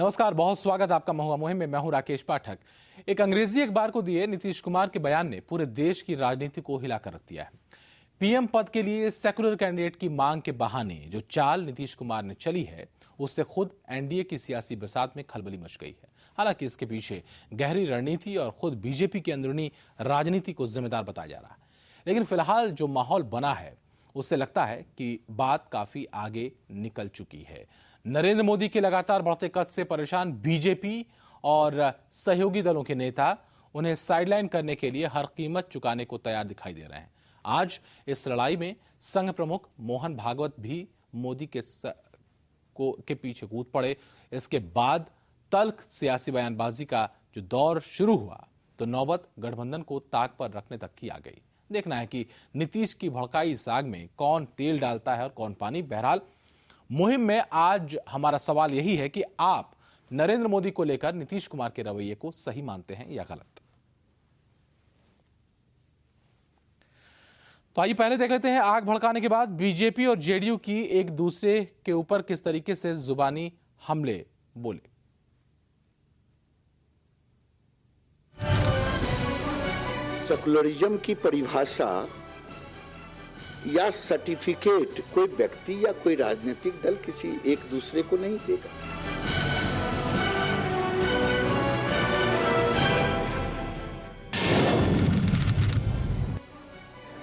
नमस्कार, बहुत स्वागत आपका महुआ मुहिम में। मैं हूं राकेश पाठक। एक अंग्रेजी अखबार को दिए नीतीश कुमार के बयान ने पूरे देश की राजनीति को हिलाकर रख दिया है। पीएम पद के लिए सेकुलर कैंडिडेट की मांग के बहाने जो चाल नीतीश कुमार ने चली है, उससे खुद एनडीए की सियासी बरसात में खलबली मच गई है। हालांकि इसके पीछे गहरी रणनीति और खुद बीजेपी की अंदरूनी राजनीति को जिम्मेदार बताया जा रहा है। लेकिन फिलहाल जो माहौल बना है, उससे लगता है कि बात काफी आगे निकल चुकी है। नरेंद्र मोदी के लगातार बढ़ते कद से परेशान बीजेपी और सहयोगी दलों के नेता उन्हें साइडलाइन करने के लिए हर कीमत चुकाने को तैयार दिखाई दे रहे हैं। आज इस लड़ाई में संघ प्रमुख मोहन भागवत भी मोदी के पीछे कूद पड़े। इसके बाद तल्ख सियासी बयानबाजी का जो दौर शुरू हुआ तो नौबत गठबंधन को ताक पर रखने तक की आ गई। देखना है कि नीतीश की भड़काई साग में कौन तेल डालता है और कौन पानी। बहरहाल मुहिम में आज हमारा सवाल यही है कि आप नरेंद्र मोदी को लेकर नीतीश कुमार के रवैये को सही मानते हैं या गलत। तो आइए पहले देख लेते हैं आग भड़काने के बाद बीजेपी और जेडीयू की एक दूसरे के ऊपर किस तरीके से जुबानी हमले बोले। सेकुलरिज्म की परिभाषा या सर्टिफिकेट कोई व्यक्ति या कोई राजनीतिक दल किसी एक दूसरे को नहीं देगा।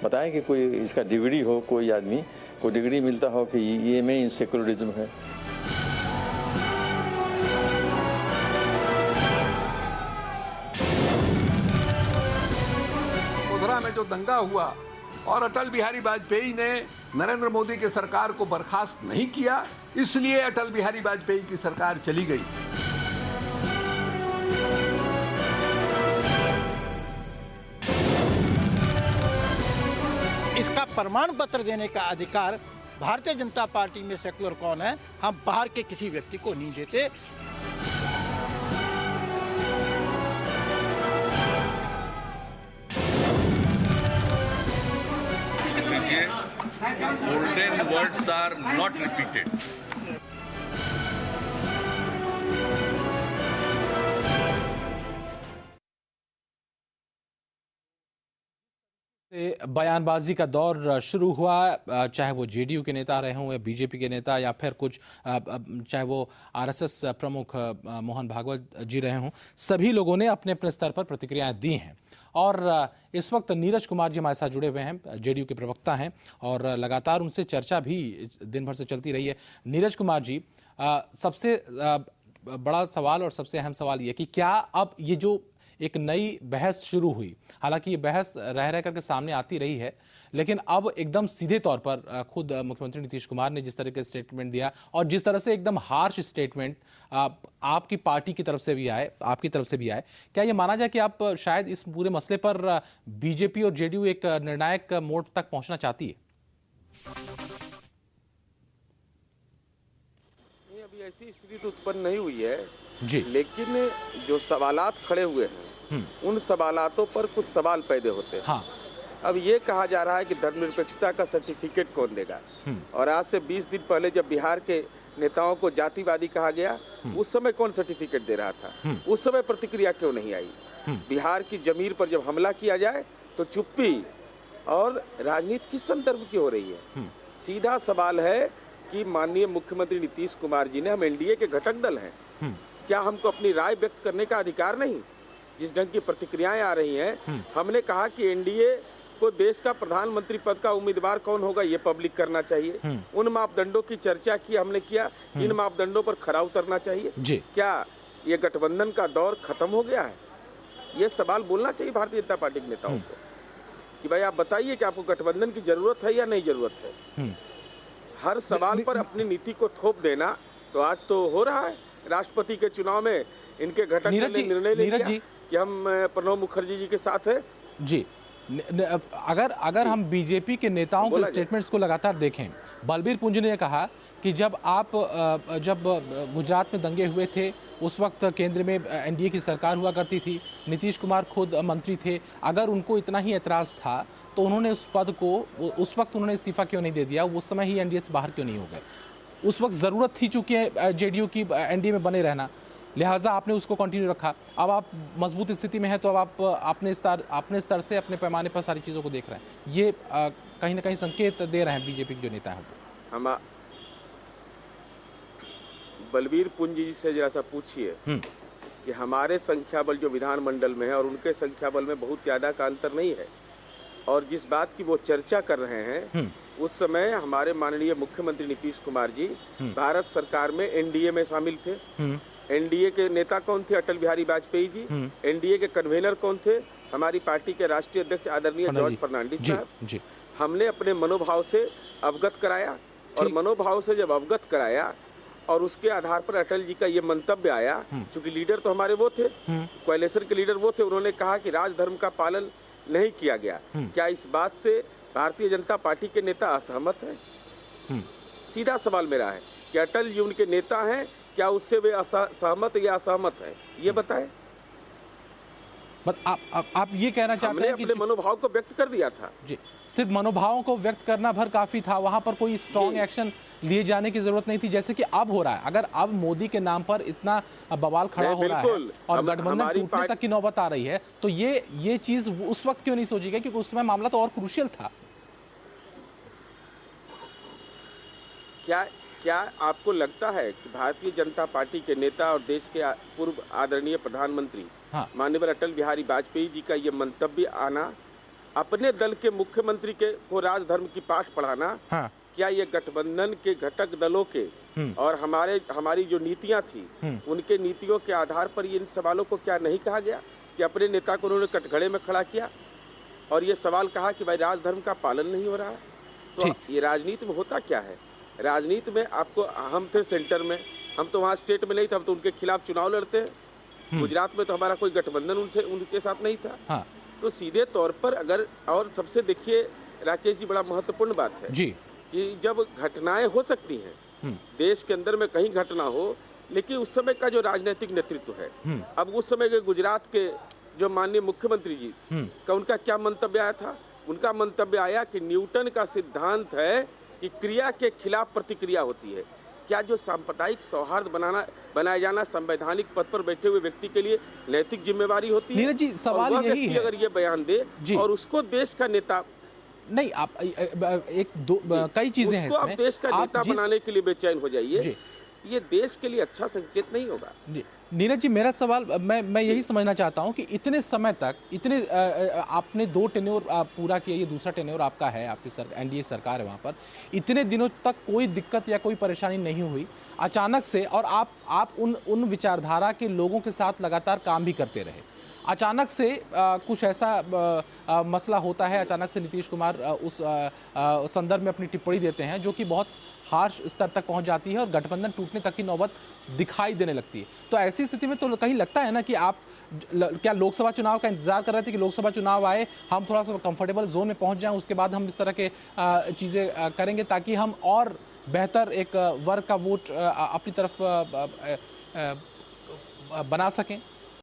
बताएं कि कोई इसका डिग्री हो, कोई आदमी को डिग्री मिलता हो कि ये में इन सेकुलरिज्म है। मथुरा में जो दंगा हुआ और अटल बिहारी वाजपेयी ने नरेंद्र मोदी की सरकार को बर्खास्त नहीं किया, इसलिए अटल बिहारी वाजपेयी की सरकार चली गई। इसका प्रमाण पत्र देने का अधिकार भारतीय जनता पार्टी में सेकुलर कौन है, हम बाहर के किसी व्यक्ति को नहीं देते। Golden words are not repeated. बयानबाजी का दौर शुरू हुआ, चाहे वो जेडीयू के नेता रहे हों या बीजेपी के नेता या फिर कुछ चाहे वो आरएसएस प्रमुख मोहन भागवत जी रहे हों, सभी लोगों ने अपने अपने स्तर पर प्रतिक्रियाएं दी हैं। और इस वक्त नीरज कुमार जी हमारे साथ जुड़े हुए हैं, जेडीयू के प्रवक्ता हैं और लगातार उनसे चर्चा भी दिन भर से चलती रही है। नीरज कुमार जी, सबसे बड़ा सवाल और सबसे अहम सवाल ये कि क्या अब ये जो एक नई बहस शुरू हुई, हालांकि ये बहस रह रह करके सामने आती रही है, लेकिन अब एकदम सीधे तौर पर खुद मुख्यमंत्री नीतीश कुमार ने जिस तरह के स्टेटमेंट दिया और जिस तरह से एकदम हार्श स्टेटमेंट आपकी पार्टी की तरफ से भी आए, आपकी तरफ से भी आए, क्या ये माना जाए कि आप शायद इस पूरे मसले पर बीजेपी और जेडीयू एक निर्णायक मोड़ तक पहुंचना चाहती है? अभी ऐसी स्थिति तो उत्पन्न नहीं हुई है जी, लेकिन जो सवालात खड़े हुए हैं उन सवालातों पर कुछ सवाल पैदा होते हैं। हाँ। अब ये कहा जा रहा है कि धर्मनिरपेक्षता का सर्टिफिकेट कौन देगा, और आज से 20 दिन पहले जब बिहार के नेताओं को जातिवादी कहा गया, उस समय कौन सर्टिफिकेट दे रहा था? उस समय प्रतिक्रिया क्यों नहीं आई? बिहार की जमीर पर जब हमला किया जाए तो चुप्पी, और राजनीति किस संदर्भ की हो रही है? सीधा सवाल है कि माननीय मुख्यमंत्री नीतीश कुमार जी ने, हम एनडीए के घटक दल हैं, क्या हमको अपनी राय व्यक्त करने का अधिकार नहीं? जिस ढंग की प्रतिक्रियाएं आ रही हैं, हमने कहा कि एनडीए को देश का प्रधानमंत्री पद का उम्मीदवार कौन होगा ये पब्लिक करना चाहिए। उन मापदंडों की चर्चा की हमने किया, इन मापदंडों पर खरा उतरना चाहिए। क्या ये गठबंधन का दौर खत्म हो गया है? ये सवाल बोलना चाहिए भारतीय जनता पार्टी के नेताओं को कि भाई आप बताइए कि आपको गठबंधन की जरूरत है या नहीं जरूरत है। हर सवाल पर अपनी नीति को थोप देना तो आज तो हो रहा है। राष्ट्रपति के चुनाव में इनके घटक ने निर्णय ले लिया कि हम प्रणब मुखर्जी जी के साथ हैं। जी, अगर हम बीजेपी के नेताओं के स्टेटमेंट्स को लगातार देखें, बलबीर पुंज ने कहा कि जब गुजरात में दंगे हुए थे उस वक्त केंद्र में एनडीए की सरकार हुआ करती थी, नीतीश कुमार खुद मंत्री थे, अगर उनको इतना ही ऐतराज़ था तो उन्होंने उस पद को उस वक्त उन्होंने इस्तीफा क्यों नहीं दे दिया? उस समय ही एनडीए से बाहर क्यों नहीं हो गए? उस वक्त ज़रूरत थी चूंकि जेडीयू की एनडीए में बने रहना, लिहाजा आपने उसको कंटिन्यू रखा। अब आप मजबूत स्थिति में हैं तो अब आप अपने स्तर से अपने पैमाने पर सारी चीज़ों को देख रहे हैं। ये कहीं ना कहीं संकेत दे रहे हैं बीजेपी के जो नेता हैं वो। हम बलबीर पुंज जी से जरा सा पूछिए कि हमारे संख्या बल जो विधानमंडल में है और उनके संख्या बल में बहुत ज्यादा का अंतर नहीं है, और जिस बात की वो चर्चा कर रहे हैं उस समय हमारे माननीय मुख्यमंत्री नीतीश कुमार जी भारत सरकार में एनडीए में शामिल थे। एनडीए के नेता कौन थे? अटल बिहारी वाजपेयी जी। एनडीए के कन्वेनर कौन थे? हमारी पार्टी के राष्ट्रीय अध्यक्ष आदरणीय जॉर्ज फर्नांडिस साहब। हमने अपने मनोभाव से अवगत कराया, और मनोभाव से जब अवगत कराया और उसके आधार पर अटल जी का ये मंतव्य आया, क्योंकि लीडर तो हमारे वो थे, कोएलिशन के लीडर वो थे, उन्होंने कहा कि राजधर्म का पालन नहीं किया गया। क्या इस बात से भारतीय जनता पार्टी के नेता असहमत हैं? सीधा सवाल मेरा है कि अटल जी उनके नेता हैं, क्या उससे वे सहमत या असहमत हैं? ये बताएं। आप ये कहना चाहते हैं कि अपने मनोभाव को व्यक्त कर दिया था जी, सिर्फ मनोभावों को व्यक्त करना भर काफी था, वहां पर कोई स्ट्रॉन्ग एक्शन लिए जाने की जरूरत नहीं थी, जैसे कि अब हो रहा है। अगर अब मोदी के नाम पर इतना बवाल खड़ा हो रहा है और गठबंधन टूटने तक की नौबत आ रही है, तो ये चीज उस वक्त क्यों नहीं सोची गई? क्योंकि उस समय मामला तो और क्रूशियल था। क्या आपको लगता है कि भारतीय जनता पार्टी के नेता और देश के पूर्व आदरणीय प्रधानमंत्री माननीय अटल बिहारी वाजपेयी जी का ये मंतव्य आना, अपने दल के मुख्यमंत्री को राजधर्म की पाठ पढ़ाना, क्या ये गठबंधन के घटक दलों के और हमारी जो नीतियां थी उनके नीतियों के आधार पर इन सवालों को क्या नहीं कहा गया कि अपने नेता को उन्होंने कटघरे में खड़ा किया और ये सवाल कहा कि भाई राजधर्म का पालन नहीं हो रहा है? तो ये राजनीति में होता क्या है? राजनीति में आपको, हम थे सेंटर में, हम तो वहाँ स्टेट में नहीं थे, हम तो उनके खिलाफ चुनाव लड़ते हैं। गुजरात में तो हमारा कोई गठबंधन उनके साथ नहीं था। तो सीधे तौर पर अगर, और सबसे देखिए राकेश जी, बड़ा महत्वपूर्ण बात है जी कि जब घटनाएं हो सकती हैं देश के अंदर में कहीं घटना हो, लेकिन उस समय का जो राजनीतिक नेतृत्व है, अब उस समय के गुजरात के जो माननीय मुख्यमंत्री जी का उनका क्या मंतव्य आया था? उनका मंतव्य आया कि न्यूटन का सिद्धांत है कि क्रिया के खिलाफ प्रतिक्रिया होती है। क्या जो सांप्रदायिक सौहार्द बनाया जाना संवैधानिक पद पर बैठे हुए व्यक्ति के लिए नैतिक जिम्मेवारी होती है? नीरज जी, सवाल यही है, अगर ये बयान दे और उसको देश का नेता नहीं, आप कई चीजें हैं, आप देश का नेता बनाने के लिए बेचैन हो जाइए, ये देश के लिए अच्छा संकेत नहीं होगा। नीरज जी, मेरा सवाल, मैं यही समझना चाहता हूं कि इतने समय तक, आपने 2 टेन्योर पूरा किया, ये दूसरा टेन्योर आपका है, आपकी एनडीए सरकार है, वहां पर इतने दिनों तक कोई दिक्कत या कोई परेशानी नहीं हुई। अचानक से, और आप उन विचारधारा के लोगों के साथ लगातार काम भी करते रहे, अचानक से कुछ ऐसा मसला होता है, अचानक से नीतीश कुमार उस संदर्भ में अपनी टिप्पणी देते हैं जो कि बहुत हार्श स्तर तक पहुंच जाती है और गठबंधन टूटने तक की नौबत दिखाई देने लगती है। तो ऐसी स्थिति में तो कहीं लगता है ना कि आप क्या लोकसभा चुनाव का इंतजार कर रहे थे कि लोकसभा चुनाव आए, हम थोड़ा सा कंफर्टेबल जोन में पहुंच जाएं, उसके बाद हम इस तरह के चीज़ें करेंगे ताकि हम और बेहतर एक वर्ग का वोट अपनी तरफ बना सकें?